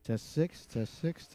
Test 6, test 6.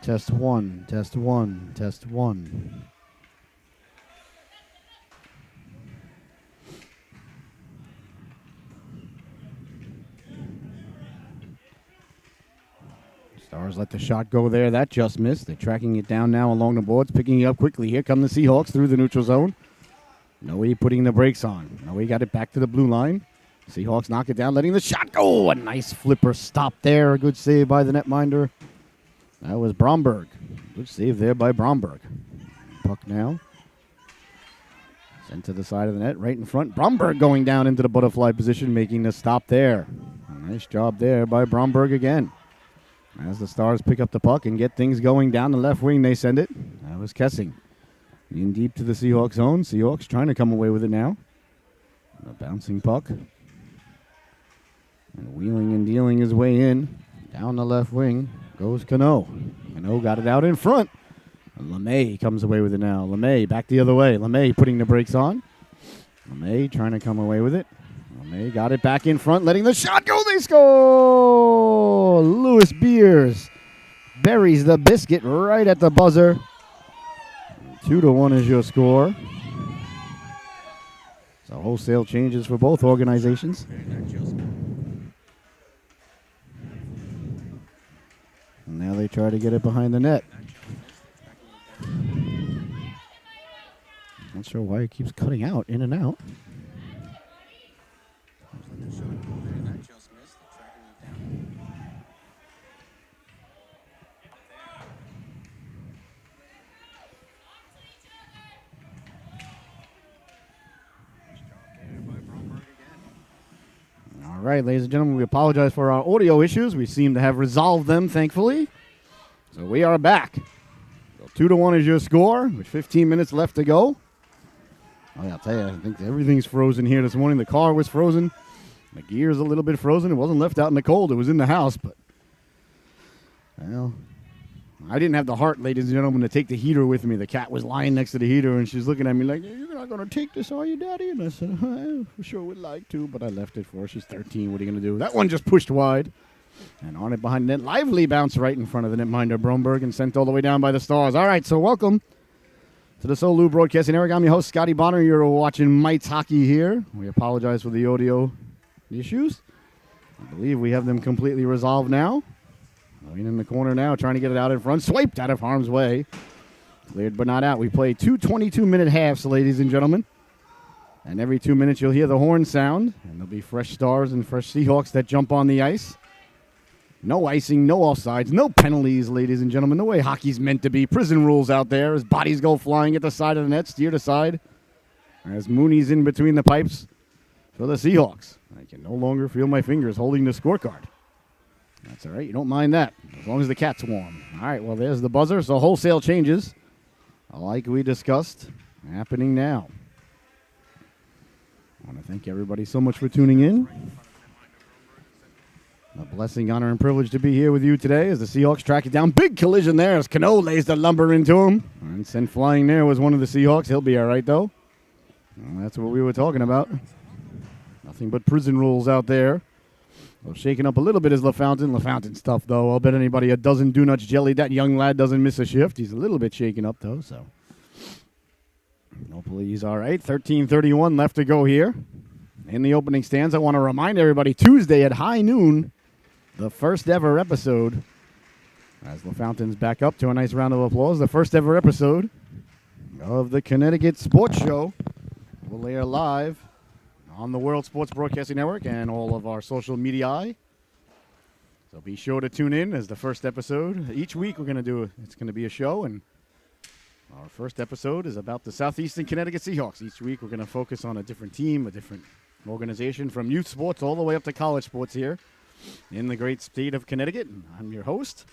Test 1, test 1, test 1. Stars let the shot go there. That just missed. They're tracking it down now along the boards, picking it up quickly. Here come the Seahawks through the neutral zone. Noe putting the brakes on. Noe got it back to the blue line. Seahawks knock it down, letting the shot go. A nice flipper stop there. A good save by the netminder. That was Bromberg. Good save there by Bromberg. Puck now. Sent to the side of the net, right in front. Bromberg going down into the butterfly position, making the stop there. A nice job there by Bromberg again. As the Stars pick up the puck and get things going down the left wing, they send it. That was Kessing. In deep to the Seahawks zone. Seahawks trying to come away with it now. A bouncing puck. And wheeling and dealing his way in. Down the left wing goes Cano. Cano got it out in front. LeMay comes away with it now. LeMay back the other way. LeMay putting the brakes on. LeMay trying to come away with it. LeMay got it back in front, letting the shot go. They score! Lewis Beers buries the biscuit right at the buzzer. 2-1 is your score. So wholesale changes for both organizations. And now they try to get it behind the net. Not sure why it keeps cutting out, in and out. All right, ladies and gentlemen, we apologize for our audio issues. We seem to have resolved them, thankfully. So we are back. So 2-1 is your score, with 15 minutes left to go. Oh, yeah, I'll tell you, I think everything's frozen here this morning. The car was frozen. The gear's a little bit frozen. It wasn't left out in the cold. It was in the house. But, well, I didn't have the heart, ladies and gentlemen, to take the heater with me. The cat was lying next to the heater, and she's looking at me like, you're not going to take this, are you, Daddy? And I said, I sure would like to, but I left it for her. She's 13. What are you going to do? That one just pushed wide. And on it behind the net, lively bounce right in front of the netminder, Bromberg, and sent all the way down by the Stars. All right, so welcome to the Solu Broadcasting Network. I'm your host, Scotty Bonner. You're watching Mites Hockey here. We apologize for the audio issues. I believe we have them completely resolved now. Going in the corner now, trying to get it out in front. Swiped out of harm's way. Cleared but not out. We play two 22-minute halves, ladies and gentlemen. And every 2 minutes you'll hear the horn sound. And there'll be fresh Stars and fresh Seahawks that jump on the ice. No icing, no offsides, no penalties, ladies and gentlemen. The way hockey's meant to be. Prison rules out there as bodies go flying at the side of the net, steer to side. As Mooney's in between the pipes for the Seahawks. I can no longer feel my fingers holding the scorecard. That's all right. You don't mind that, as long as the cat's warm. All right, well, there's the buzzer. So wholesale changes, like we discussed, happening now. I want to thank everybody so much for tuning in. A blessing, honor, and privilege to be here with you today as the Seahawks track it down. Big collision there as Cano lays the lumber into him. And sent flying there was one of the Seahawks. He'll be all right, though. Well, that's what we were talking about. Nothing but prison rules out there. Well, shaking up a little bit is LaFountain. LaFountain's tough, though. I'll bet anybody a dozen do nuts jelly. That young lad doesn't miss a shift. He's a little bit shaken up, though, so hopefully he's all right. 13:31 left to go here. In the opening stands, I want to remind everybody, Tuesday at high noon, the first ever episode, as LaFountain's back up to a nice round of applause, the first ever episode of the Connecticut Sports Show will air live on the World Sports Broadcasting Network and all of our social media. So be sure to tune in as the first episode. Each week we're going to it's going to be a show, and our first episode is about the Southeastern Connecticut Seahawks. Each week we're going to focus on a different team, a different organization, from youth sports all the way up to college sports here in the great state of Connecticut. And I'm your host,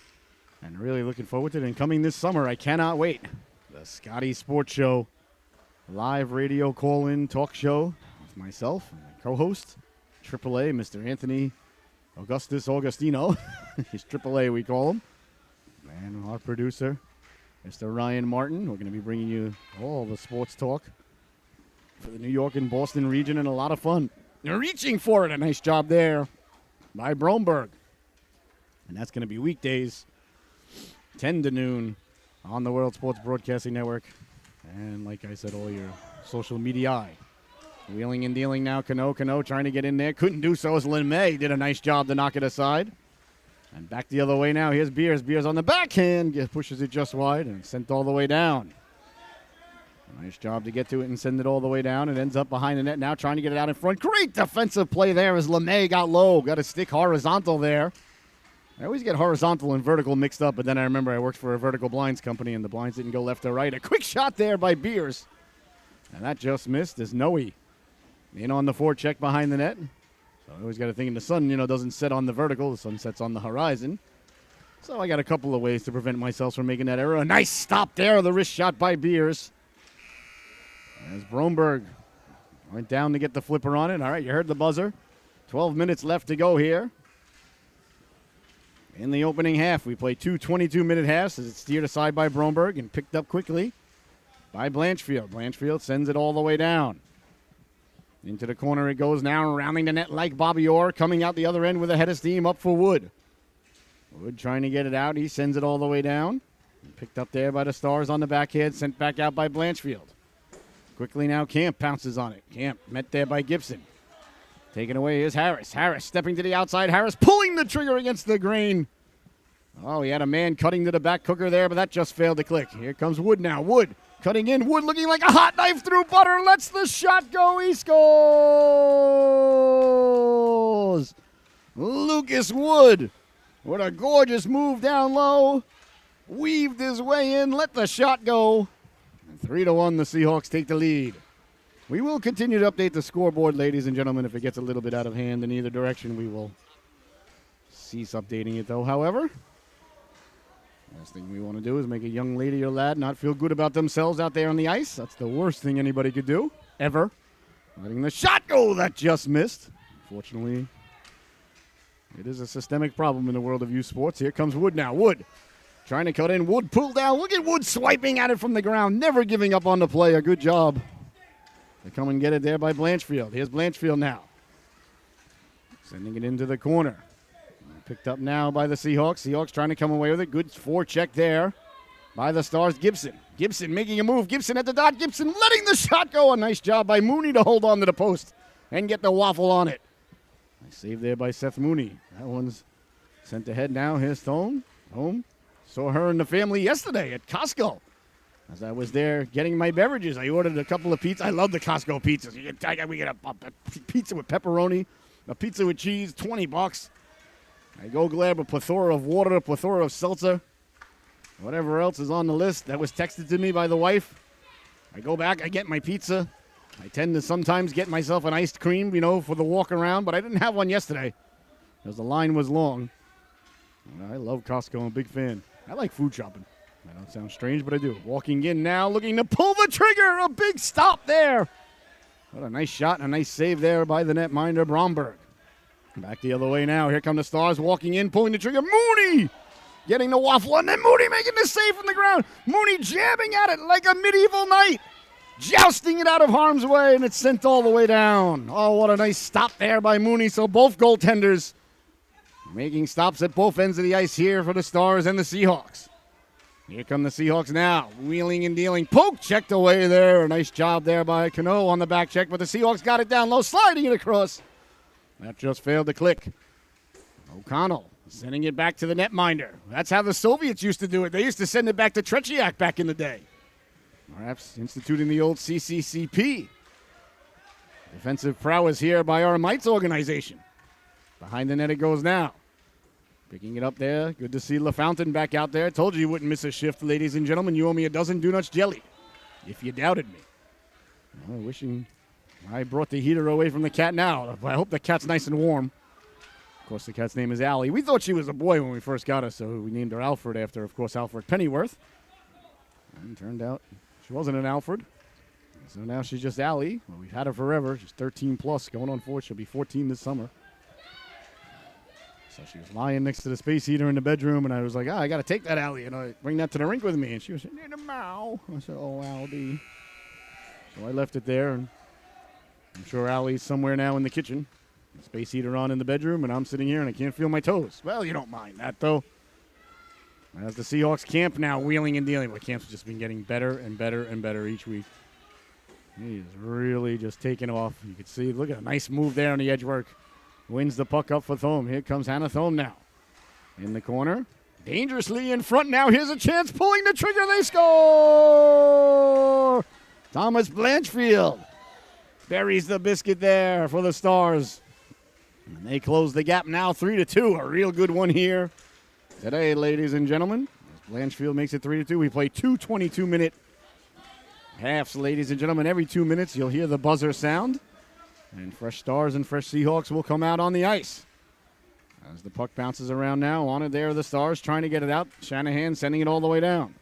and really looking forward to it. And coming this summer, I cannot wait, the Scotty Sports Show, live radio call-in talk show. Myself and my co-host, AAA, Mr. Anthony Augustino. He's AAA, we call him. And our producer, Mr. Ryan Martin. We're going to be bringing you all the sports talk for the New York and Boston region, and a lot of fun. They're reaching for it. A nice job there by Bromberg. And that's going to be weekdays, 10 to noon on the World Sports Broadcasting Network. And like I said, all your social media. Wheeling and dealing now, Cano trying to get in there. Couldn't do so as Lin May did a nice job to knock it aside. And back the other way now. Here's Beers. Beers on the backhand. Pushes it just wide and sent all the way down. A nice job to get to it and send it all the way down. It ends up behind the net now, trying to get it out in front. Great defensive play there as LeMay got low. Got a stick horizontal there. I always get horizontal and vertical mixed up, but then I remember I worked for a vertical blinds company, and the blinds didn't go left or right. A quick shot there by Beers. And that just missed as Noe in on the forecheck behind the net. So I always got to think, the sun, doesn't set on the vertical. The sun sets on the horizon. So I got a couple of ways to prevent myself from making that error. A nice stop there, the wrist shot by Beers. As Bromberg went down to get the flipper on it. All right, you heard the buzzer. 12 minutes left to go here. In the opening half, we play two 22-minute halves as it's steered aside by Bromberg and picked up quickly by Blanchfield. Blanchfield sends it all the way down. Into the corner it goes now, rounding the net like Bobby Orr, coming out the other end with a head of steam up for Wood. Wood trying to get it out. He sends it all the way down. Picked up there by the Stars on the backhand, sent back out by Blanchfield. Quickly now, Camp pounces on it. Camp met there by Gibson. Taken away is Harris. Harris stepping to the outside. Harris pulling the trigger against the grain. Oh, he had a man cutting to the back cooker there, but that just failed to click. Here comes Wood now. Wood cutting in. Wood looking like a hot knife through butter. Lets the shot go. He scores. Lucas Wood with a gorgeous move down low. Weaved his way in. Let the shot go. And 3-1, the Seahawks take the lead. We will continue to update the scoreboard, ladies and gentlemen. If it gets a little bit out of hand in either direction, we will cease updating it, though. However, last thing we want to do is make a young lady or lad not feel good about themselves out there on the ice. That's the worst thing anybody could do, ever. Letting the shot go. That just missed. Unfortunately, it is a systemic problem in the world of youth sports. Here comes Wood now. Wood trying to cut in. Wood pulled down. Look at Wood swiping at it from the ground. Never giving up on the play. A good job. They come and get it there by Blanchfield. Here's Blanchfield now. Sending it into the corner. Picked up now by the Seahawks. Seahawks trying to come away with it. Good forecheck there by the Stars. Gibson. Gibson making a move. Gibson at the dot. Gibson letting the shot go. A nice job by Mooney to hold on to the post and get the waffle on it. Nice save there by Seth Mooney. That one's sent ahead now. Here's Stone. Home. Saw her and the family yesterday at Costco. As I was there getting my beverages, I ordered a couple of pizzas. I love the Costco pizzas. We get a pizza with pepperoni, a pizza with cheese, $20. I go grab a plethora of water, a plethora of seltzer, whatever else is on the list that was texted to me by the wife. I go back, I get my pizza. I tend to sometimes get myself an iced cream, for the walk around, but I didn't have one yesterday because the line was long. I love Costco. I'm a big fan. I like food shopping. That don't sound strange, but I do. Walking in now, looking to pull the trigger. A big stop there. What a nice shot and a nice save there by the netminder, Bromberg. Back the other way now. Here come the Stars walking in, pulling the trigger. Mooney getting the waffle, and then Mooney making the save from the ground. Mooney jamming at it like a medieval knight. jousting it out of harm's way, and it's sent all the way down. Oh, what a nice stop there by Mooney. So both goaltenders making stops at both ends of the ice here for the Stars and the Seahawks. Here come the Seahawks now, wheeling and dealing. Poke checked away there. A nice job there by Cano on the back check, but the Seahawks got it down low, sliding it across. That just failed to click. O'Connell sending it back to the netminder. That's how the Soviets used to do it. They used to send it back to Tretiak back in the day. Perhaps instituting the old CCCP. Defensive prowess here by our Mites organization. Behind the net it goes now. Picking it up there. Good to see LaFountain back out there. Told you wouldn't miss a shift, ladies and gentlemen. You owe me a dozen Donuts jelly, if you doubted me. Well, wishing I brought the heater away from the cat now. I hope the cat's nice and warm. Of course, the cat's name is Allie. We thought she was a boy when we first got her, so we named her Alfred after, of course, Alfred Pennyworth. And turned out she wasn't an Alfred. So now she's just Allie. Well, we've had her forever. She's 13 plus, going on 4. She'll be 14 this summer. So she was lying next to the space heater in the bedroom, and I was like, I got to take that, Allie, and I bring that to the rink with me. And she was saying, need a meow. I said, oh, Allie. So I left it there, and I'm sure Allie's somewhere now in the kitchen. The space heater on in the bedroom, and I'm sitting here, and I can't feel my toes. Well, you don't mind that, though. As the Seahawks camp now, wheeling and dealing. But camp's just been getting better and better and better each week. He is really just taking off. You can see, look at a nice move there on the edge work. Wins the puck up for Thome. Here comes Hannah Thome now. In the corner. Dangerously in front now. Here's a chance. Pulling the trigger. They score! Thomas Blanchfield buries the biscuit there for the Stars. And they close the gap now 3-2. A real good one here today, ladies and gentlemen. Blanchfield makes it 3-2. We play 2 22-minute halves, ladies and gentlemen. Every 2 minutes, you'll hear the buzzer sound. And fresh Stars and fresh Seahawks will come out on the ice. As the puck bounces around now, on it there, the Stars trying to get it out. Shanahan sending it all the way down.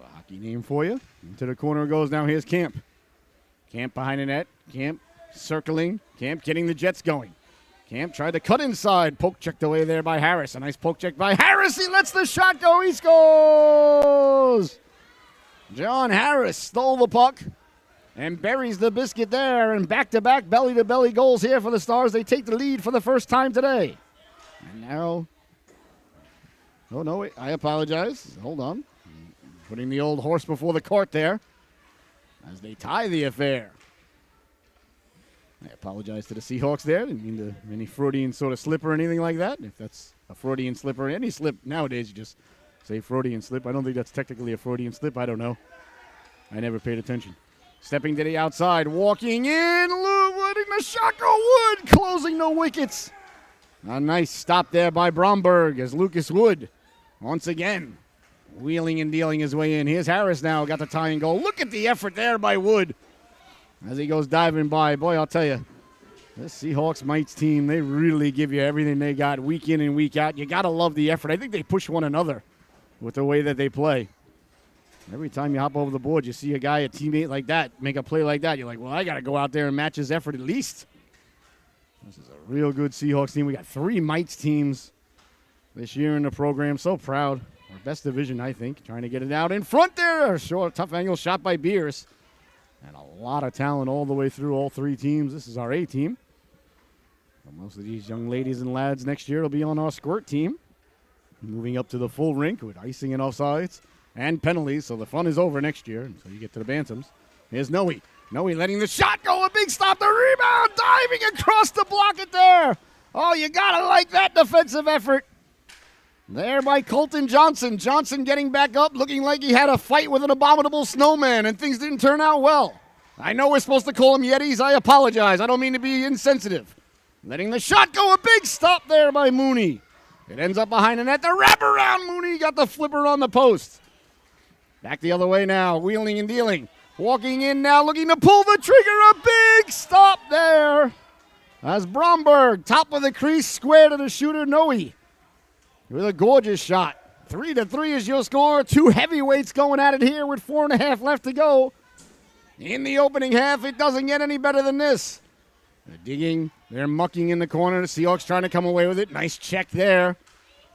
A hockey name for you. Into the corner it goes now. Here's Camp. Camp behind the net. Camp circling. Camp getting the Jets going. Camp tried to cut inside. Poke checked away there by Harris. A nice poke check by Harris. He lets the shot go. He scores! John Harris stole the puck and buries the biscuit there. And back-to-back belly-to-belly goals here for the Stars. They take the lead for the first time today. And now, oh, no, wait, I apologize. Hold on. Putting the old horse before the cart there as they tie the affair. I apologize to the Seahawks there. Didn't mean to any Freudian sort of slip or anything like that. If that's a Freudian slip or any slip nowadays, you just say Freudian slip. I don't think that's technically a Freudian slip. I don't know. I never paid attention. Stepping to the outside, walking in, letting the shot go. Wood closing the wickets. A nice stop there by Bromberg as Lucas Wood once again wheeling and dealing his way in. Here's Harris now, got the tying goal. Look at the effort there by Wood as he goes diving by. Boy, I'll tell you, this Seahawks Mites team, they really give you everything they got week in and week out. You got to love the effort. I think they push one another with the way that they play. Every time you hop over the board, you see a guy, a teammate like that, make a play like that. You're like, well, I got to go out there and match his effort at least. This is a real good Seahawks team. We got 3 Mites teams this year in the program. So proud. Our best division, I think. Trying to get it out in front there. Short, tough angle shot by Beers. And a lot of talent all the way through all 3 teams. This is our A team. Well, most of these young ladies and lads next year will be on our squirt team. Moving up to the full rink with icing and offsides and penalties, so the fun is over next year until you get to the Bantams. Here's Noe. Noe letting the shot go. A big stop. The rebound. Diving across the block it there. Oh, you got to like that defensive effort. There by Colton Johnson. Johnson getting back up, looking like he had a fight with an abominable snowman, and things didn't turn out well. I know we're supposed to call them Yetis. I apologize. I don't mean to be insensitive. Letting the shot go. A big stop there by Mooney. It ends up behind the net. The wraparound. Mooney got the flipper on the post. Back the other way now, wheeling and dealing. Walking in now, looking to pull the trigger. A big stop there. As Bromberg, top of the crease, square to the shooter, Noe. With a gorgeous shot. 3-3 is your score. 2 heavyweights going at it here with 4.5 left to go. In the opening half, it doesn't get any better than this. They're digging. They're mucking in the corner. The Seahawks trying to come away with it. Nice check there.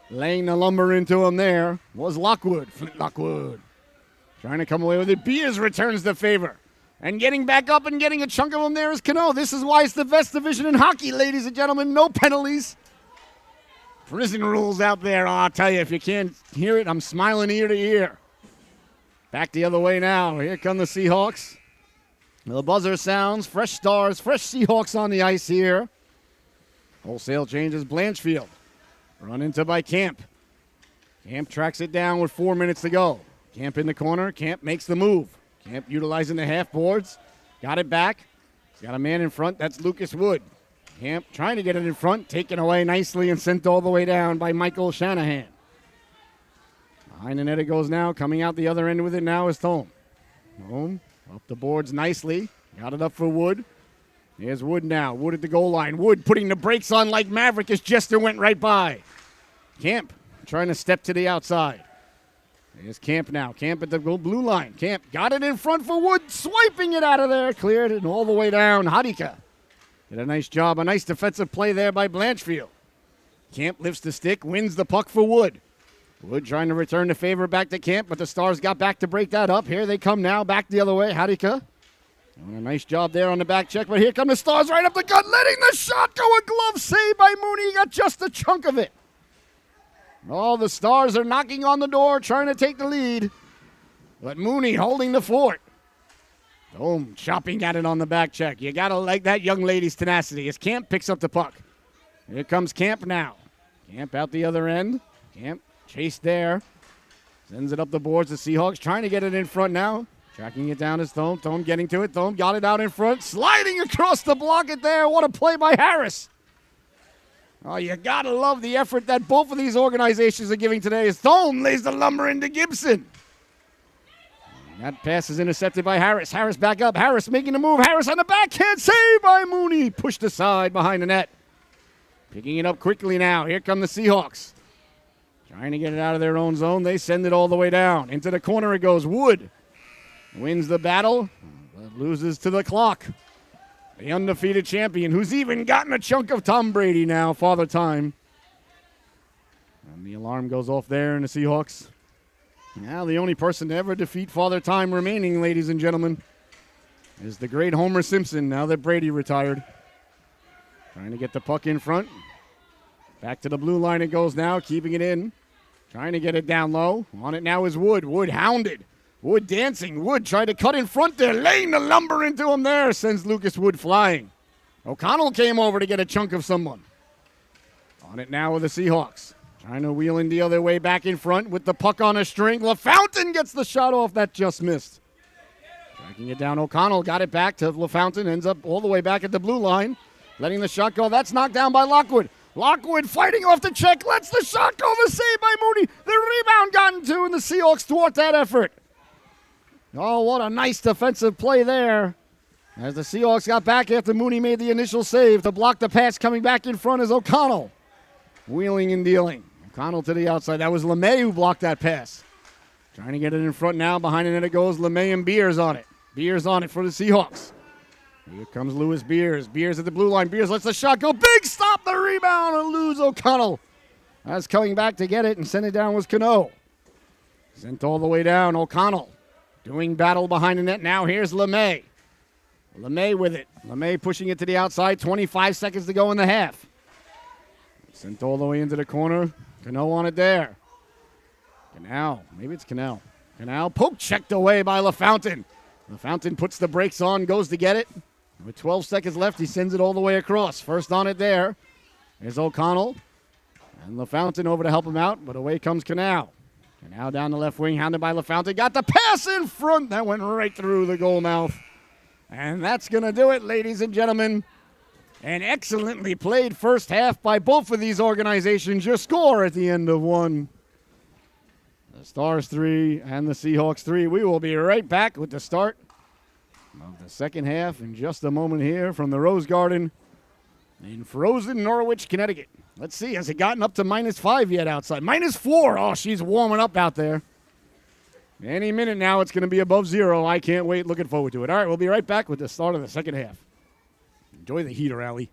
Laying the lumber into him there was Lockwood. Flint Lockwood. Trying to come away with it. Beers returns the favor. And getting back up and getting a chunk of them there is Cano. This is why it's the best division in hockey, ladies and gentlemen. No penalties. Prison rules out there. Oh, I'll tell you, if you can't hear it, I'm smiling ear to ear. Back the other way now. Here come the Seahawks. The buzzer sounds. Fresh Stars, fresh Seahawks on the ice here. Wholesale changes. Blanchfield. Run into by Camp. Camp tracks it down with 4 minutes to go. Camp in the corner. Camp makes the move. Camp utilizing the half boards. Got it back. He's got a man in front. That's Lucas Wood. Camp trying to get it in front. Taken away nicely and sent all the way down by Michael Shanahan. Behind the net it goes now. Coming out the other end with it now is Thome. Thome up the boards nicely. Got it up for Wood. Here's Wood now. Wood at the goal line. Wood putting the brakes on like Maverick as Jester went right by. Camp trying to step to the outside. There's Camp now. Camp at the blue line. Camp got it in front for Wood. Swiping it out of there. Cleared it all the way down. Hadika did a nice job. A nice defensive play there by Blanchfield. Camp lifts the stick. Wins the puck for Wood. Wood trying to return the favor back to Camp, but the Stars got back to break that up. Here they come now. Back the other way. Hadika doing a nice job there on the back check, but here come the Stars right up the gut. Letting the shot go. A glove save by Mooney. He got just a chunk of it. Oh, the Stars are knocking on the door, trying to take the lead. But Mooney holding the fort. Boom, chopping at it on the back check. You got to like that young lady's tenacity as Camp picks up the puck. Here comes Camp now. Camp out the other end. Camp chased there. Sends it up the boards. The Seahawks trying to get it in front now. Tracking it down is Thome. Thome getting to it. Thome got it out in front. Sliding across the block it there. What a play by Harris. Oh, you got to love the effort that both of these organizations are giving today as Thome lays the lumber into Gibson. And that pass is intercepted by Harris. Harris back up. Harris making the move. Harris on the backhand. Save by Mooney. Pushed aside behind the net. Picking it up quickly now. Here come the Seahawks. Trying to get it out of their own zone. They send it all the way down. Into the corner it goes. Wood wins the battle, but loses to the clock. The undefeated champion, who's even gotten a chunk of Tom Brady now, Father Time. And the alarm goes off there in the Seahawks. Now the only person to ever defeat Father Time remaining, ladies and gentlemen, is the great Homer Simpson, now that Brady retired. Trying to get the puck in front. Back to the blue line it goes now, keeping it in. Trying to get it down low. On it now is Wood. Wood hounded. Wood dancing. Wood tried to cut in front there. Laying the lumber into him there. Sends Lucas Wood flying. O'Connell came over to get a chunk of someone. On it now with the Seahawks. Trying to wheel in the other way back in front with the puck on a string. LaFountain gets the shot off. That just missed. Tracking it down. O'Connell got it back to LaFountain. Ends up all the way back at the blue line. Letting the shot go. That's knocked down by Lockwood. Lockwood fighting off the check. Lets the shot go. The save by Mooney. The rebound got into, and the Seahawks thwart that effort. Oh, what a nice defensive play there. As the Seahawks got back after Mooney made the initial save to block the pass coming back in front is O'Connell. Wheeling and dealing. O'Connell to the outside. That was LeMay who blocked that pass. Trying to get it in front now. Behind it goes LeMay and Beers on it. Beers on it for the Seahawks. Here comes Lewis Beers. Beers at the blue line. Beers lets the shot go. Big stop, the rebound, and lose O'Connell. As coming back to get it and send it down was Cano. Sent all the way down. O'Connell doing battle behind the net. Now here's LeMay. LeMay with it. LeMay pushing it to the outside. 25 seconds to go in the half. Sent all the way into the corner. Cano on it there. Canal. Maybe it's Canal. Canal poke checked away by LaFountain. LaFountain puts the brakes on, goes to get it. With 12 seconds left, he sends it all the way across. First on it there is O'Connell. And LaFountain over to help him out, but away comes Canal. Canal down the left wing, hounded by LaFountain. Got the pass in front. That went right through the goal mouth. And that's going to do it, ladies and gentlemen. An excellently played first half by both of these organizations. Your score at the end of one. The Stars 3 and the Seahawks 3. We will be right back with the start of the second half in just a moment here from the Rose Garden in frozen Norwich, Connecticut. Let's see, has it gotten up to -5 yet outside? -4. Oh, she's warming up out there. Any minute now, it's going to be above 0. I can't wait. Looking forward to it. All right, we'll be right back with the start of the second half. Enjoy the heater, Allie.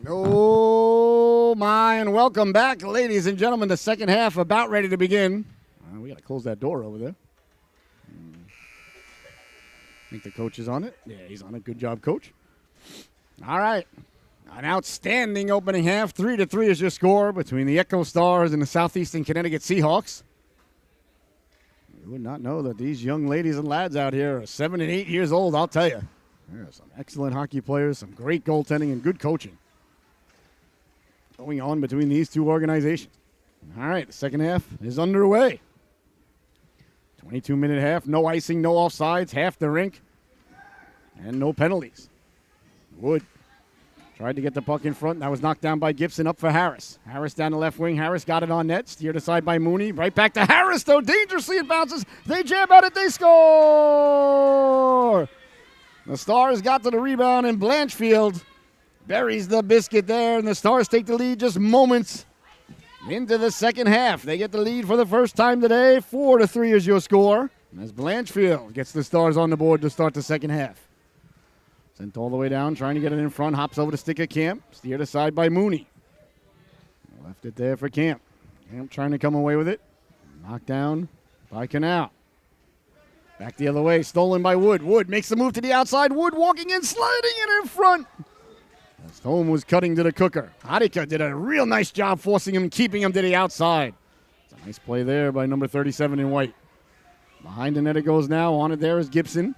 Oh, my, and welcome back, ladies and gentlemen. The second half about ready to begin. We got to close that door over there. I think the coach is on it. Yeah, he's on it. Good job, coach. All right. An outstanding opening half. 3-3 is your score between the Echo Stars and the Southeastern Connecticut Seahawks. You would not know that these young ladies and lads out here are 7 and 8 years old, I'll tell you. There are some excellent hockey players, some great goaltending, and good coaching going on between these two organizations. All right, the second half is underway. 22-minute half, no icing, no offsides, half the rink, and no penalties. Wood tried to get the puck in front. That was knocked down by Gibson, up for Harris. Harris down the left wing. Harris got it on net. Steered aside by Mooney. Right back to Harris, though. Dangerously it bounces. They jam at it. They score! The Stars got to the rebound, and Blanchfield buries the biscuit there, and the Stars take the lead just moments into the second half. They get the lead for the first time today. 4-3 is your score, as Blanchfield gets the Stars on the board to start the second half. Sent all the way down, trying to get it in front. Hops over to stick at Camp. Steered aside by Mooney. Left it there for Camp. Camp trying to come away with it. Knocked down by Canal. Back the other way, stolen by Wood. Wood makes the move to the outside. Wood walking in, sliding it in front. As Thome was cutting to the cooker. Hadika did a real nice job forcing him and keeping him to the outside. It's a nice play there by number 37 in white. Behind the net it goes now. On it there is Gibson.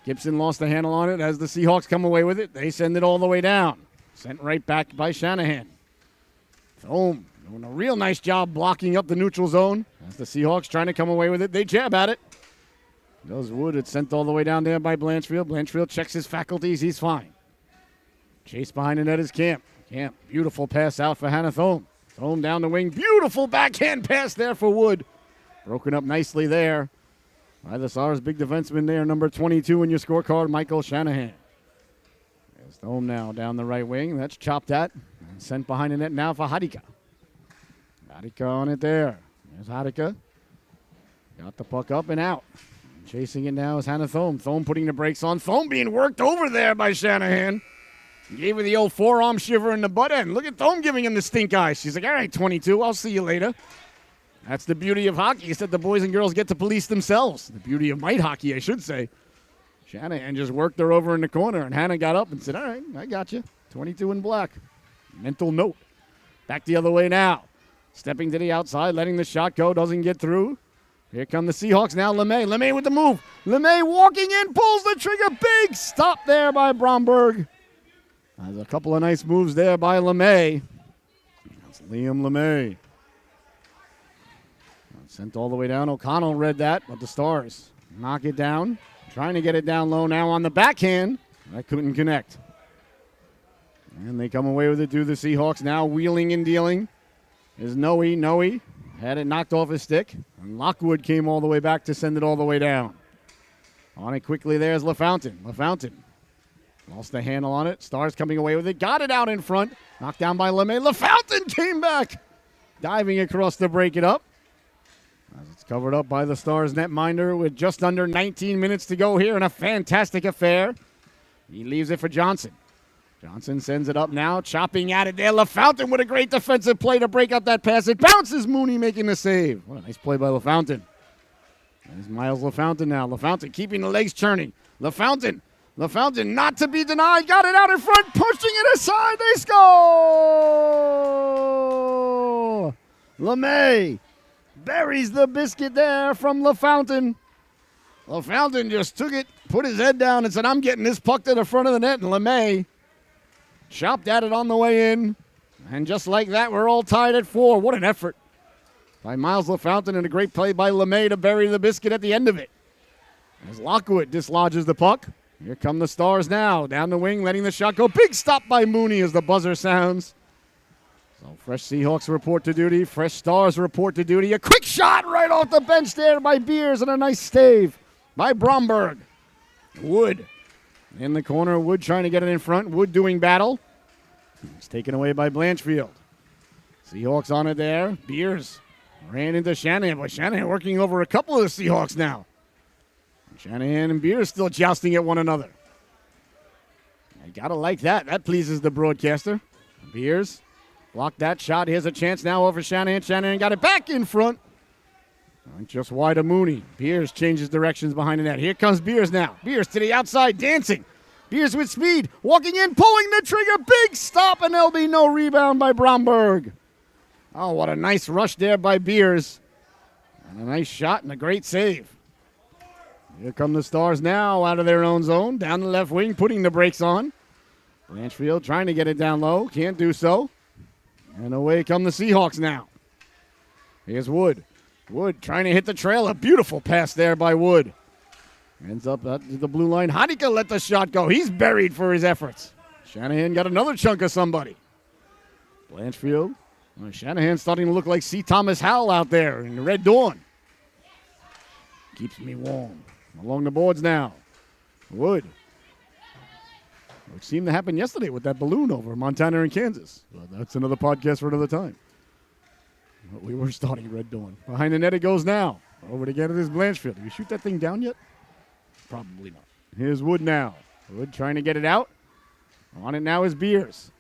Gibson lost the handle on it as the Seahawks come away with it. They send it all the way down. Sent right back by Shanahan. Thome doing a real nice job blocking up the neutral zone. As the Seahawks trying to come away with it, they jab at it. Does Wood. It's sent all the way down there by Blanchfield. Blanchfield checks his faculties. He's fine. Chase behind the net is Camp. Camp, beautiful pass out for Hannah Thome. Thome down the wing. Beautiful backhand pass there for Wood. Broken up nicely there by the Stars' big defenseman there, number 22 in your scorecard, Michael Shanahan. There's Thome now down the right wing. That's chopped at and sent behind the net now for Hadika. Hadika on it there. There's Hadika. Got the puck up and out. Chasing it now is Hannah Thome. Thome putting the brakes on. Thome being worked over there by Shanahan. Gave her the old forearm shiver in the butt end. Look at Thome giving him the stink eye. She's like, all right, 22, I'll see you later. That's the beauty of hockey, is that the boys and girls get to police themselves. The beauty of might hockey, I should say. Shanahan just worked her over in the corner, and Hannah got up and said, all right, I got you. 22 in black. Mental note. Back the other way now. Stepping to the outside, letting the shot go, doesn't get through. Here come the Seahawks now. LeMay. LeMay with the move. LeMay walking in, pulls the trigger. Big stop there by Bromberg. There's a couple of nice moves there by LeMay. That's Liam LeMay. Sent all the way down. O'Connell read that, but the Stars knock it down. Trying to get it down low now on the backhand. That couldn't connect. And they come away with it to the Seahawks. Now wheeling and dealing is Noe. Noe had it knocked off his stick. And Lockwood came all the way back to send it all the way down. On it quickly there's LaFountain. LaFountain lost the handle on it. Stars coming away with it. Got it out in front. Knocked down by LeMay. LaFountain came back. Diving across to break it up. As it's covered up by the Stars netminder with just under 19 minutes to go here in a fantastic affair. He leaves it for Johnson. Johnson sends it up now, chopping at it there. LaFountain with a great defensive play to break up that pass. It bounces. Mooney making the save. What a nice play by LaFountain. There's Miles LaFountain now. LaFountain keeping the legs churning. LaFountain not to be denied. Got it out in front, pushing it aside. They score! LeMay buries the biscuit there from LaFountain. LaFountain just took it, put his head down, and said, I'm getting this puck to the front of the net. And LeMay chopped at it on the way in. And just like that, we're all tied at 4. What an effort by Miles LaFountain, and a great play by LeMay to bury the biscuit at the end of it. As Lockwood dislodges the puck. Here come the Stars now. Down the wing, letting the shot go. Big stop by Mooney as the buzzer sounds. So fresh Seahawks report to duty. Fresh Stars report to duty. A quick shot right off the bench there by Beers, and a nice stave by Bromberg. Wood in the corner. Wood trying to get it in front. Wood doing battle. It's taken away by Blanchfield. Seahawks on it there. Beers ran into Shanahan, but Shanahan working over a couple of the Seahawks now. Shanahan and Beers still jousting at one another. I gotta like that. That pleases the broadcaster. Beers blocked that shot. Here's a chance now over Shanahan. Shanahan got it back in front. Just wide of Mooney. Beers changes directions behind the net. Here comes Beers now. Beers to the outside, dancing. Beers with speed, walking in, pulling the trigger. Big stop, and there'll be no rebound by Bromberg. Oh, what a nice rush there by Beers. And a nice shot and a great save. Here come the Stars now out of their own zone. Down the left wing, putting the brakes on. Blanchfield trying to get it down low. Can't do so. And away come the Seahawks now. Here's Wood. Wood trying to hit the trailer. Beautiful pass there by Wood. Ends up at the blue line. Hanika let the shot go. He's buried for his efforts. Shanahan got another chunk of somebody. Blanchfield. Well, Shanahan's starting to look like C. Thomas Howell out there in the Red Dawn. Keeps me warm. Along the boards now. Wood. Which seemed to happen yesterday with that balloon over Montana and Kansas. Well, that's another podcast for another time. But we were starting Red Dawn. Behind the net it goes now. Over to get it is Blanchfield. Did we shoot that thing down yet? Probably not. Here's Wood now. Wood trying to get it out. On it now is Beers.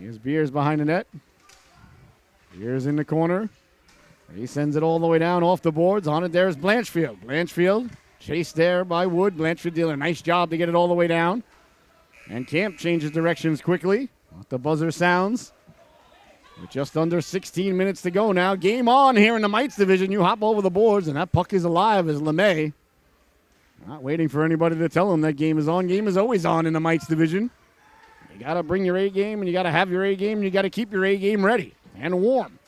Here's Beers behind the net. Beers in the corner. He sends it all the way down off the boards. On it there is Blanchfield. Blanchfield chased there by Wood. Blanchfield did a nice job to get it all the way down. And Camp changes directions quickly. The buzzer sounds. With just under 16 minutes to go now. Game on here in the Mites division. You hop over the boards, and that puck is alive as LeMay. Not waiting for anybody to tell him that game is on. Game is always on in the Mites division. You got to bring your A game, and you got to have your A game, and you got to keep your A game ready and warm.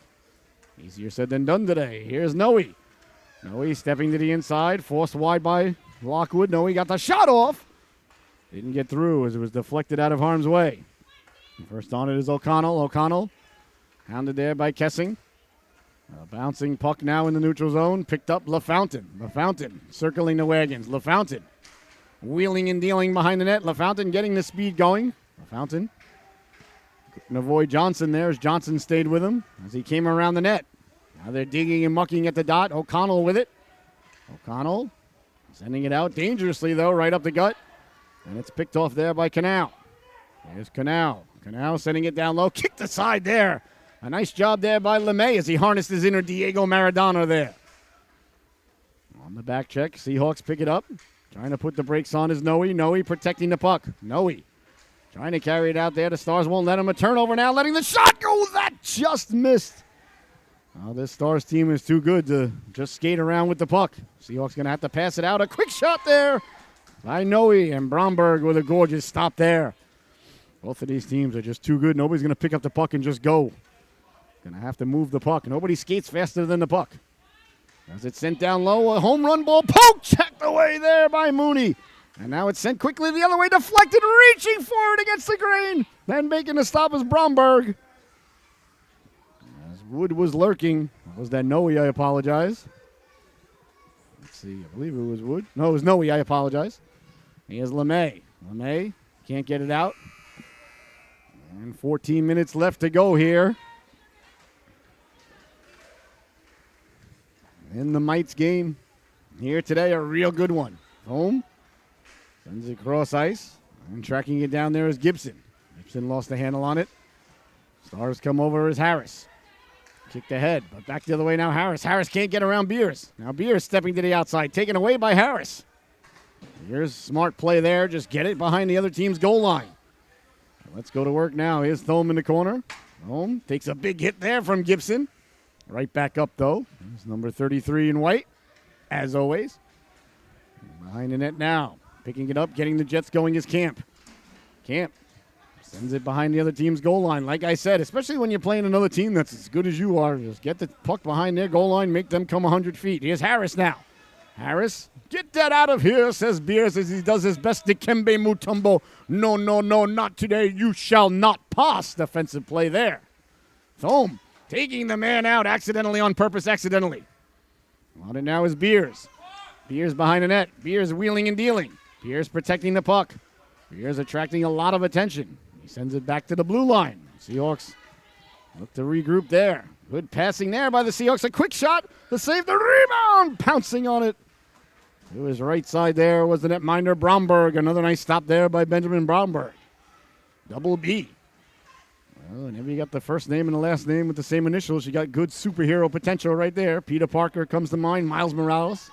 Easier said than done today. Here's Noe. Noe stepping to the inside, forced wide by Lockwood. Noe got the shot off. Didn't get through as it was deflected out of harm's way. First on it is O'Connell. O'Connell hounded there by Kessing. A bouncing puck now in the neutral zone. Picked up LaFountain. LaFountain circling the wagons. LaFountain wheeling and dealing behind the net. LaFountain getting the speed going. LaFountain couldn't avoid Johnson there as Johnson stayed with him as he came around the net. Now they're digging and mucking at the dot. O'Connell with it. O'Connell sending it out dangerously, though, right up the gut. And it's picked off there by Canal. There's Canal. Canal sending it down low. Kicked aside there. A nice job there by LeMay as he harnessed his inner Diego Maradona there. On the back check, Seahawks pick it up. Trying to put the brakes on is Noe. Noe protecting the puck. Noe trying to carry it out there. The Stars won't let him. A turnover now, letting the shot go. That just missed. Oh, this Stars team is too good to just skate around with the puck. Seahawks going to have to pass it out. A quick shot there by Noe, and Bromberg with a gorgeous stop there. Both of these teams are just too good. Nobody's going to pick up the puck and just go. Going to have to move the puck. Nobody skates faster than the puck. As it's sent down low, a home run ball poke checked away there by Mooney. And now it's sent quickly the other way, deflected, reaching for it against the grain. Then making the stop is Bromberg. As Wood was lurking. Was that Noe? I apologize. Let's see. I believe it was Wood. No, it was Noe. I apologize. Here's LeMay. LeMay can't get it out. And 14 minutes left to go here in the Mites game here today. A real good one. Home sends it across ice, and tracking it down there is Gibson. Gibson lost the handle on it. Stars come over as Harris. Kicked ahead, but back the other way now. Harris can't get around Beers. Now Beers stepping to the outside, taken away by Harris. Here's smart play there. Just get it behind the other team's goal line. Let's go to work now. Here's Thome in the corner. Thome takes a big hit there from Gibson. Right back up, though. There's number 33 in white, as always. Behind the net now. Picking it up, getting the Jets going is Camp. Camp sends it behind the other team's goal line. Like I said, especially when you're playing another team that's as good as you are, just get the puck behind their goal line, make them come 100 feet. Here's Harris now. Harris, get that out of here, says Beers as he does his best. Dikembe Mutombo. No, not today. You shall not pass. Defensive play there. Thome taking the man out accidentally on purpose, accidentally. On it now is Beers. Beers behind the net. Beers wheeling and dealing. Beers protecting the puck. Beers attracting a lot of attention. He sends it back to the blue line. Seahawks look to regroup there. Good passing there by the Seahawks. A quick shot to save the rebound. Pouncing on it. To his right side there was the netminder Bromberg. Another nice stop there by Benjamin Bromberg. Double B. Oh, whenever you got the first name and the last name with the same initials, you got good superhero potential right there. Peter Parker comes to mind. Miles Morales.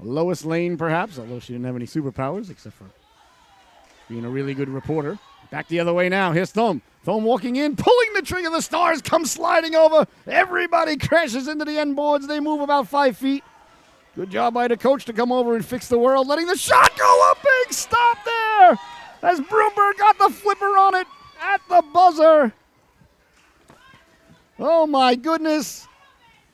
Lois Lane, perhaps, although she didn't have any superpowers except for being a really good reporter. Back the other way now. Here's Thome. Thome walking in, pulling the trigger. The Stars come sliding over. Everybody crashes into the end boards. They move about 5 feet. Good job by the coach to come over and fix the world, letting the shot go up. Big stop there as Broomberg got the flipper on it at the buzzer. Oh, my goodness.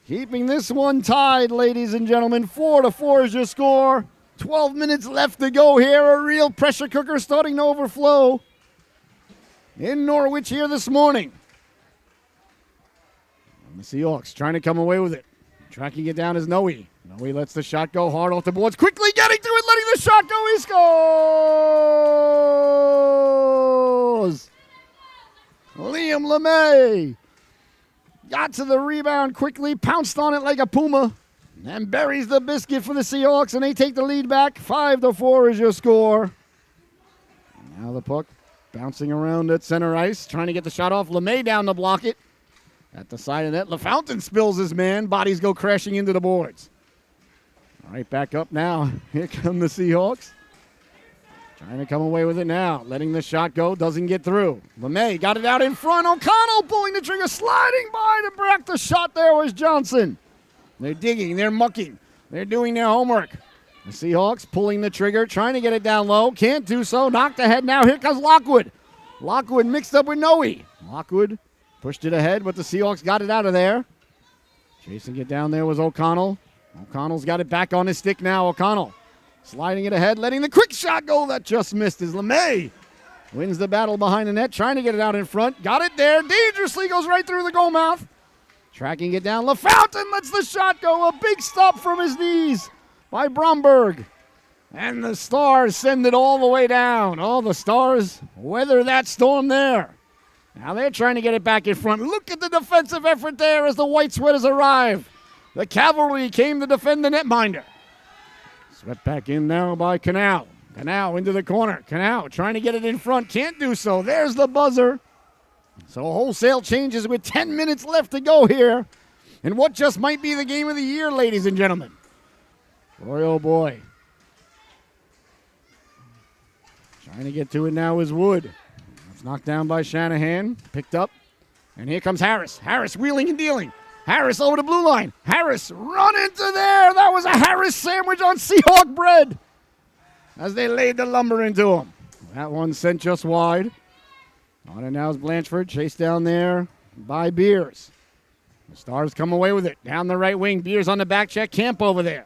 Keeping this one tied, ladies and gentlemen. 4-4 is your score. 12 minutes left to go here. A real pressure cooker starting to overflow in Norwich here this morning. And the Seahawks trying to come away with it. Tracking it down is Noe. Noe lets the shot go hard off the boards. Quickly getting to it, letting the shot go. He scores! Liam LeMay got to the rebound quickly, pounced on it like a puma, and buries the biscuit for the Seahawks, and they take the lead back. 5-4 is your score. And now the puck bouncing around at center ice, trying to get the shot off. LeMay down to block it. At the side of net, LaFountain spills his man. Bodies go crashing into the boards. All right, back up now. Here come the Seahawks. Trying to come away with it now. Letting the shot go. Doesn't get through. LeMay got it out in front. O'Connell pulling the trigger. Sliding by to break the shot there was Johnson. They're digging. They're mucking. They're doing their homework. The Seahawks pulling the trigger. Trying to get it down low. Can't do so. Knocked ahead now. Here comes Lockwood. Lockwood mixed up with Noe. Lockwood pushed it ahead, but the Seahawks got it out of there. Chasing it down there was O'Connell. O'Connell's got it back on his stick now. O'Connell sliding it ahead, letting the quick shot go. That just missed as LeMay wins the battle behind the net, trying to get it out in front. Got it there. Dangerously goes right through the goal mouth. Tracking it down. LaFountain lets the shot go. A big stop from his knees by Bromberg. And the Stars send it all the way down. Oh, the Stars weather that storm there. Now they're trying to get it back in front. Look at the defensive effort there as the White Sweaters arrive. The cavalry came to defend the netminder. Swept back in now by Canal. Canal into the corner. Canal trying to get it in front. Can't do so. There's the buzzer. So wholesale changes with 10 minutes left to go here. And what just might be the game of the year, ladies and gentlemen. Boy, oh boy. Trying to get to it now is Wood. Knocked down by Shanahan, picked up, and here comes Harris. Harris wheeling and dealing. Harris over the blue line. Harris run into there. That was a Harris sandwich on Seahawk bread as they laid the lumber into him. That one sent just wide. On it now is Blanchford, chased down there by Beers. The Stars come away with it. Down the right wing, Beers on the back check. Camp over there.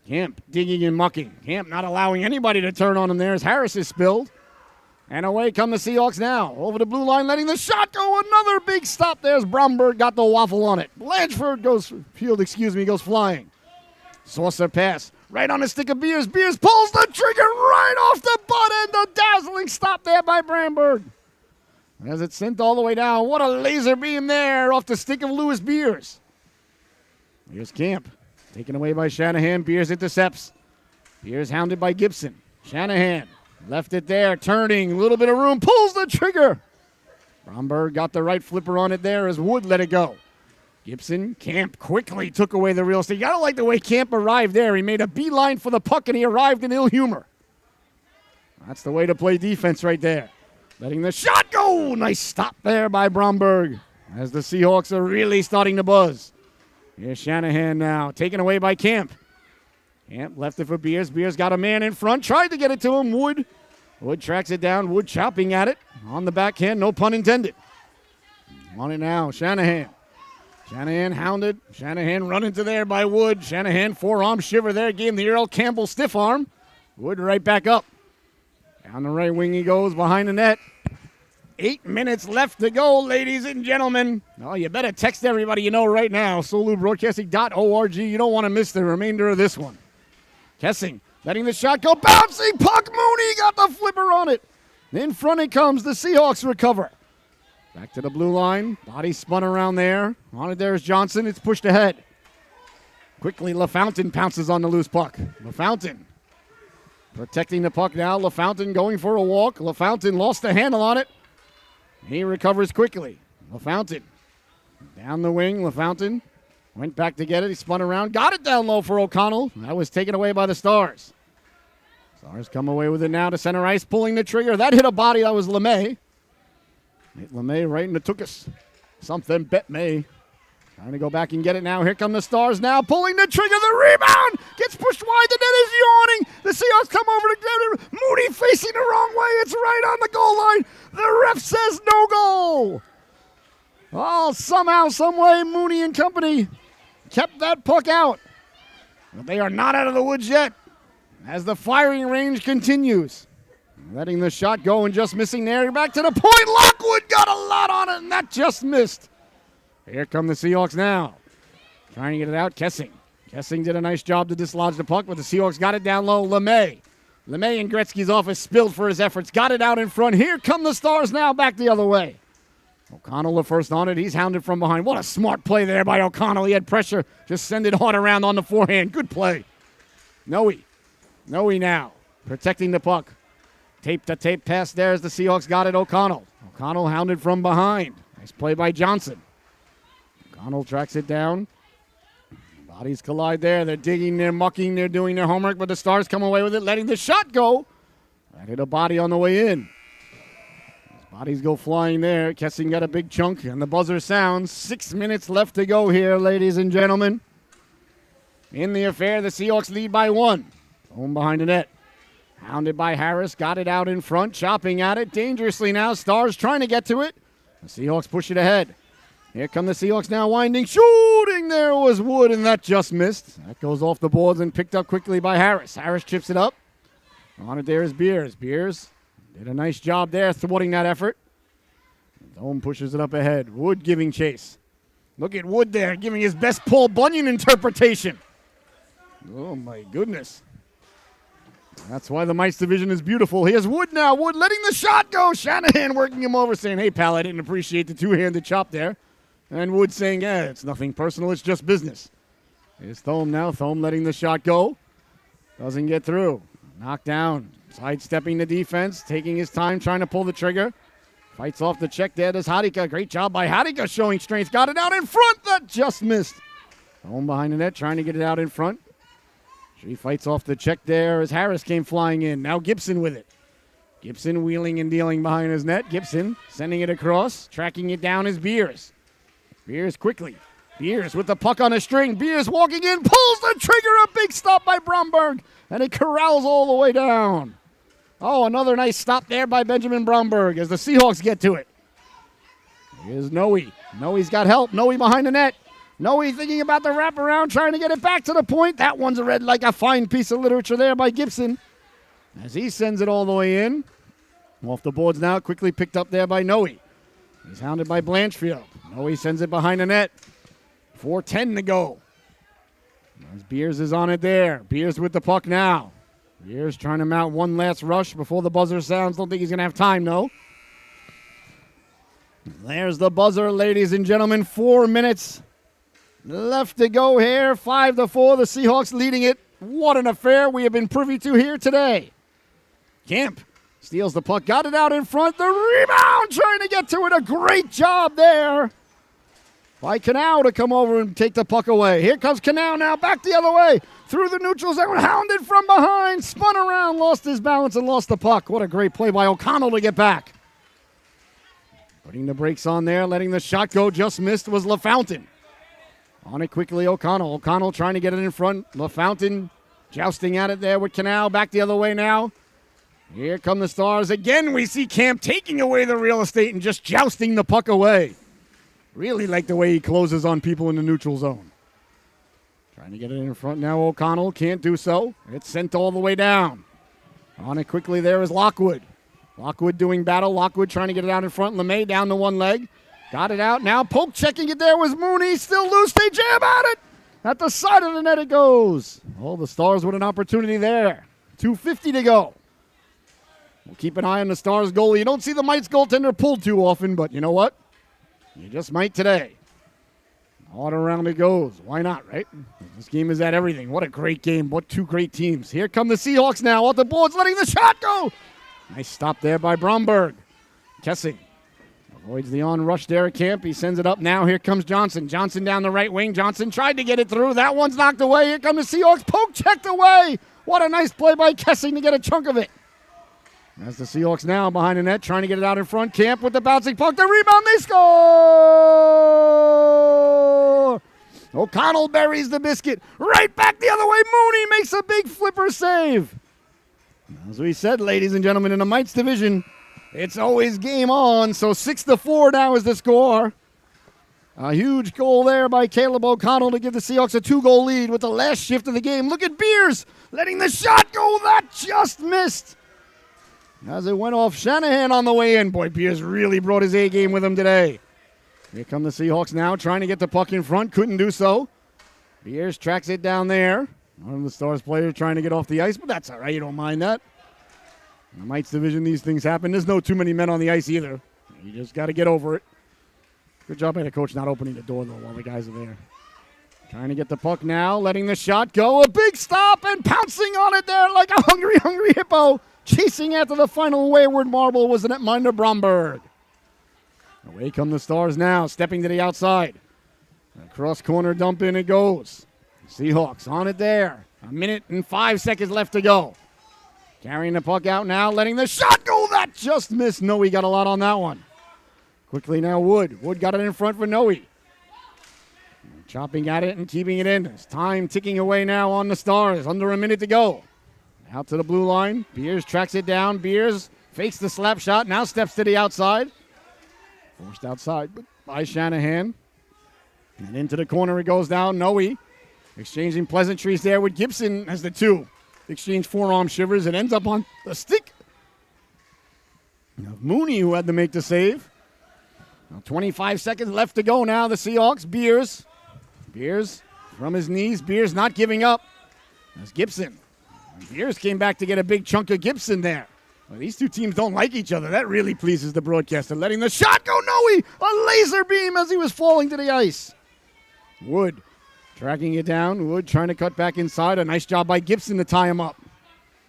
Camp digging and mucking. Camp not allowing anybody to turn on him there as Harris is spilled. And away come the Seahawks now. Over the blue line, letting the shot go. Another big stop. There's Bromberg, got the waffle on it. Blanchford goes flying. Saucer pass. Right on the stick of Beers. Beers pulls the trigger right off the butt end. A dazzling stop there by Bromberg. As it's sent all the way down. What a laser beam there off the stick of Lewis Beers. Here's Camp. Taken away by Shanahan. Beers intercepts. Beers hounded by Gibson. Shanahan. Left it there, turning, a little bit of room, pulls the trigger. Bromberg got the right flipper on it there as Wood let it go. Gibson, Camp quickly took away the real estate. You gotta like the way Camp arrived there. He made a beeline for the puck and he arrived in ill humor. That's the way to play defense right there. Letting the shot go. Nice stop there by Bromberg as the Seahawks are really starting to buzz. Here's Shanahan now, taken away by Camp. Camp left it for Beers. Beers got a man in front. Tried to get it to him. Wood tracks it down. Wood chopping at it. On the backhand. No pun intended. On it now. Shanahan. Shanahan hounded. Shanahan run into there by Wood. Shanahan forearm shiver there. Gave him the Earl Campbell stiff arm. Wood right back up. Down the right wing he goes behind the net. 8 minutes left to go, ladies and gentlemen. Oh, you better text everybody you know right now. SoluBroadcasting.org. You don't want to miss the remainder of this one. Kessing, letting the shot go, bouncing puck. Mooney got the flipper on it. In front it comes. The Seahawks recover. Back to the blue line. Body spun around there. On it there is Johnson. It's pushed ahead. Quickly, LaFountain pounces on the loose puck. LaFountain protecting the puck now. LaFountain going for a walk. LaFountain lost the handle on it. He recovers quickly. LaFountain. Down the wing, LaFountain. Went back to get it. He spun around. Got it down low for O'Connell. That was taken away by the Stars. Stars come away with it now to center ice, pulling the trigger. That hit a body. That was LeMay. Hit LeMay right in the tuchus. Something bet May. Trying to go back and get it now. Here come the Stars now, pulling the trigger. The rebound gets pushed wide. The net is yawning. The Seahawks come over to get it. Moody facing the wrong way. It's right on the goal line. The ref says no goal. Oh, somehow, some way, Mooney and company kept that puck out. But they are not out of the woods yet as the firing range continues. Letting the shot go and just missing there. Back to the point. Lockwood got a lot on it, and that just missed. Here come the Seahawks now. Trying to get it out. Kessing. Kessing did a nice job to dislodge the puck, but the Seahawks got it down low. LeMay. LeMay in Gretzky's office spilled for his efforts. Got it out in front. Here come the Stars now back the other way. O'Connell the first on it. He's hounded from behind. What a smart play there by O'Connell. He had pressure. Just send it hard around on the forehand. Good play. Noe now. Protecting the puck. Tape-to-tape pass there as the Seahawks got it. O'Connell. O'Connell hounded from behind. Nice play by Johnson. O'Connell tracks it down. Bodies collide there. They're digging, they're mucking, they're doing their homework, but the Stars come away with it, letting the shot go. That hit a body on the way in. As bodies go flying there. Kessing got a big chunk, and the buzzer sounds. 6 minutes left to go here, ladies and gentlemen. In the affair, the Seahawks lead by 1. Home behind the net. Hounded by Harris. Got it out in front. Chopping at it. Dangerously now. Stars trying to get to it. The Seahawks push it ahead. Here come the Seahawks now winding. Shooting. There was Wood, and that just missed. That goes off the boards and picked up quickly by Harris. Harris chips it up. On it there is Beers. Beers did a nice job there thwarting that effort. Dome pushes it up ahead. Wood giving chase. Look at Wood there giving his best Paul Bunyan interpretation. Oh, my goodness. That's why the Mites division is beautiful. Here's Wood now. Wood letting the shot go. Shanahan working him over, saying, hey, pal, I didn't appreciate the two-handed chop there. And Wood saying, yeah, it's nothing personal. It's just business. Here's Thome now. Thome letting the shot go. Doesn't get through. Knocked down. Sidestepping the defense. Taking his time, trying to pull the trigger. Fights off the check there. There's Hadika. Great job by Hadika showing strength. Got it out in front. That just missed. Thome behind the net, trying to get it out in front. She fights off the check there as Harris came flying in. Now Gibson with it. Gibson wheeling and dealing behind his net. Gibson sending it across. Tracking it down is Beers. Beers quickly. Beers with the puck on a string. Beers walking in. Pulls the trigger. A big stop by Bromberg. And it corrals all the way down. Oh, another nice stop there by Benjamin Bromberg as the Seahawks get to it. Here's Noe. Noe's got help. Noe behind the net. Noe thinking about the wraparound, trying to get it back to the point. That one's read like a fine piece of literature there by Gibson as he sends it all the way in. Off the boards now, quickly picked up there by Noe. He's hounded by Blanchfield. Noe sends it behind the net. 4:10 to go. As Beers is on it there. Beers with the puck now. Beers trying to mount one last rush before the buzzer sounds. Don't think he's going to have time, though. There's the buzzer, ladies and gentlemen. 4 minutes left to go here. 5-4. The Seahawks leading it. What an affair we have been privy to here today. Camp steals the puck. Got it out in front. The rebound. Trying to get to it. A great job there by Canal to come over and take the puck away. Here comes Canal now. Back the other way. Through the neutral zone. Hounded from behind. Spun around. Lost his balance and lost the puck. What a great play by O'Connell to get back. Putting the brakes on there. Letting the shot go. Just missed was LaFountain. On it quickly, O'Connell. O'Connell trying to get it in front. LaFountain jousting at it there with Canal. Back the other way now. Here come the Stars. Again, we see Camp taking away the real estate and just jousting the puck away. Really like the way he closes on people in the neutral zone. Trying to get it in front now. O'Connell can't do so. It's sent all the way down. On it quickly there is Lockwood. Lockwood doing battle. Lockwood trying to get it out in front. LeMay down to one leg. Got it out. Now poke checking it there was Mooney. Still loose. They jam at it. At the side of the net it goes. Oh, the Stars with an opportunity there. 2:50 to go. We'll keep an eye on the Stars goalie. You don't see the Mites goaltender pulled too often, but you know what? You just might today. All around it goes. Why not, right? This game is at everything. What a great game. What two great teams. Here come the Seahawks now. Off the boards, letting the shot go. Nice stop there by Bromberg. Kessing. Avoids the on-rush there at Camp. He sends it up now. Here comes Johnson. Johnson down the right wing. Johnson tried to get it through. That one's knocked away. Here come the Seahawks. Poke checked away. What a nice play by Kessing to get a chunk of it. As the Seahawks now behind the net, trying to get it out in front. Camp with the bouncing puck. The rebound. They score! O'Connell buries the biscuit. Right back the other way. Mooney makes a big flipper save. As we said, ladies and gentlemen, in the Mites division, it's always game on. So 6-4 now is the score. A huge goal there by Caleb O'Connell to give the Seahawks a 2-goal lead with the last shift of the game. Look at Beers letting the shot go. That just missed. As it went off Shanahan on the way in. Boy, Beers really brought his A game with him today. Here come the Seahawks now trying to get the puck in front. Couldn't do so. Beers tracks it down there. One of the Stars players trying to get off the ice, but that's all right. You don't mind that. In the Mites division, these things happen. There's no too many men on the ice either. You just got to get over it. Good job by the coach not opening the door, though, while the guys are there. Trying to get the puck now, letting the shot go. A big stop and pouncing on it there like a hungry, hungry hippo. Chasing after the final wayward marble was the netminder Bromberg. Away come the Stars now, stepping to the outside. Across corner dump in it goes. Seahawks on it there. 1 minute and 5 seconds left to go. Carrying the puck out now, letting the shot go. That just missed. Noe got a lot on that one. Quickly now Wood. Wood got it in front for Noe. Chopping at it and keeping it in. There's time ticking away now on the Stars. Under a minute to go. Out to the blue line. Beers tracks it down. Beers fakes the slap shot. Now steps to the outside. Forced outside by Shanahan. And into the corner it goes down. Noe exchanging pleasantries there with Gibson as the two exchange forearm shivers. It ends up on the stick of Mooney, who had to make the save. Now 25 seconds left to go now. The Seahawks. Beers from his knees. Beers not giving up. That's Gibson. Beers came back to get a big chunk of Gibson there. Well, these two teams don't like each other. That really pleases the broadcaster. Letting the shot go. Noe, a laser beam as he was falling to the ice. Wood tracking it down. Wood trying to cut back inside. A nice job by Gibson to tie him up.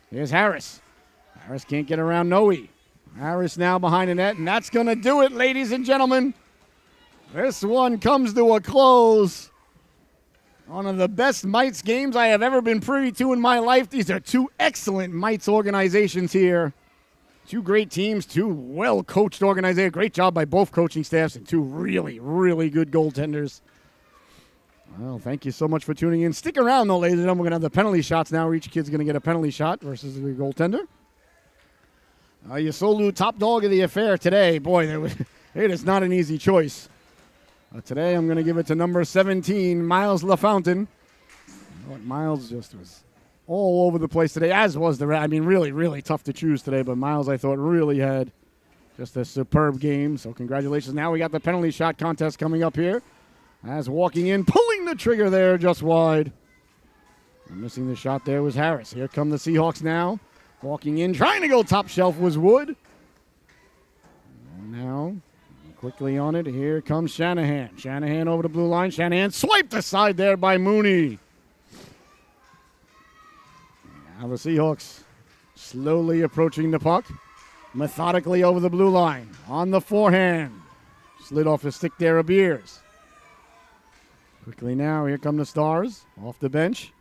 Here's Harris. Harris can't get around Noe. Harris now behind the net, and that's going to do it, ladies and gentlemen. This one comes to a close. One of the best Mites games I have ever been privy to in my life. These are two excellent Mites organizations here. Two great teams, two well-coached organizations. Great job by both coaching staffs and two really, really good goaltenders. Well, thank you so much for tuning in. Stick around, though, ladies and gentlemen. We're going to have the penalty shots now. Each kid's going to get a penalty shot versus the goaltender. Yasolu, top dog of the affair today. Boy, it is not an easy choice. Today I'm going to give it to number 17, Miles LaFountain. Miles just was all over the place today, as was the rest. I mean, really, really tough to choose today, but Miles, I thought, really had just a superb game. So congratulations. Now we got the penalty shot contest coming up here. As walking in, pulling the trigger there just wide. And missing the shot there was Harris. Here come the Seahawks now. Walking in, trying to go top shelf was Wood. And now, quickly on it, here comes Shanahan. Shanahan over the blue line. Shanahan swiped aside there by Mooney. Now the Seahawks slowly approaching the puck. Methodically over the blue line. On the forehand. Slid off the stick there of Beers. Quickly now, here come the Stars. Off the bench.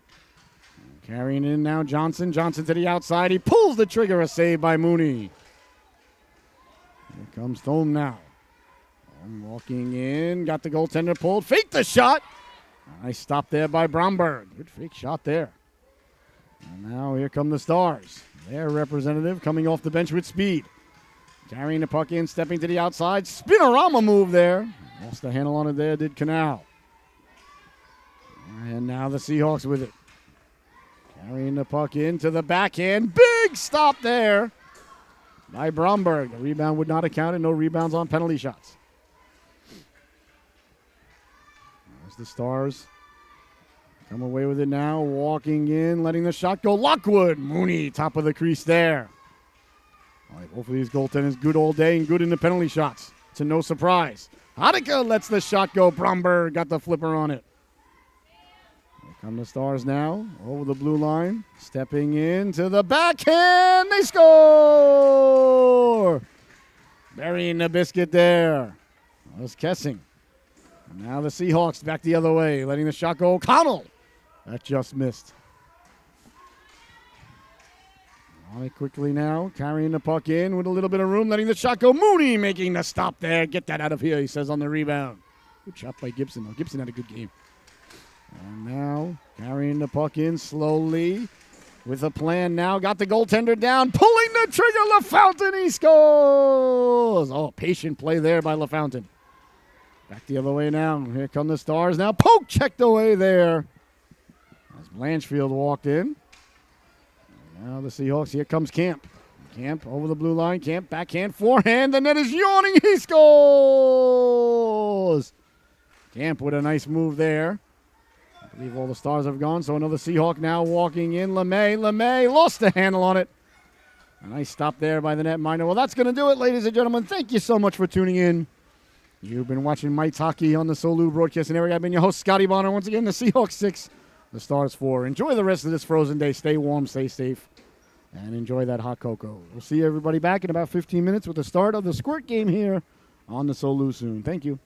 Carrying in now Johnson. Johnson to the outside. He pulls the trigger. A save by Mooney. Here comes Thome now. Thome walking in. Got the goaltender pulled. Faked the shot. Nice stop there by Bromberg. Good fake shot there. And now here come the Stars. Their representative coming off the bench with speed. Carrying the puck in. Stepping to the outside. Spinorama move there. Lost the handle on it there. Did Canal. And now the Seahawks with it. Carrying the puck into the backhand. Big stop there by Bromberg. The rebound would not have counted. No rebounds on penalty shots. There's the Stars. Come away with it now. Walking in. Letting the shot go. Lockwood. Mooney, top of the crease there. All right, both of these goaltenders good all day and good in the penalty shots. To no surprise. Hadika lets the shot go. Bromberg got the flipper on it. Come the Stars now, over the blue line, stepping into the backhand, they score! Burying the biscuit there. That was Kessing. And now the Seahawks back the other way, letting the shot go. O'Connell. That just missed. On it quickly now, carrying the puck in with a little bit of room, letting the shot go. Mooney making the stop there. Get that out of here, he says on the rebound. Good shot by Gibson, though. Gibson had a good game. And now, carrying the puck in slowly with a plan now. Got the goaltender down, pulling the trigger. LaFountain, he scores. Oh, patient play there by LaFountain. Back the other way now. Here come the Stars now. Poke checked away there as Blanchfield walked in. And now the Seahawks. Here comes Camp. Camp over the blue line. Camp backhand, forehand. The net is yawning. He scores. Camp with a nice move there. I believe all the Stars have gone, so another Seahawk now walking in. LeMay lost the handle on it. A nice stop there by the netminder. Well, that's going to do it, ladies and gentlemen. Thank you so much for tuning in. You've been watching Mike's Hockey on the Solu Broadcasting Network. I've been your host, Scotty Bonner. Once again, the Seahawks 6, the Stars 4. Enjoy the rest of this frozen day. Stay warm, stay safe, and enjoy that hot cocoa. We'll see everybody back in about 15 minutes with the start of the Squirt game here on the Solu soon. Thank you.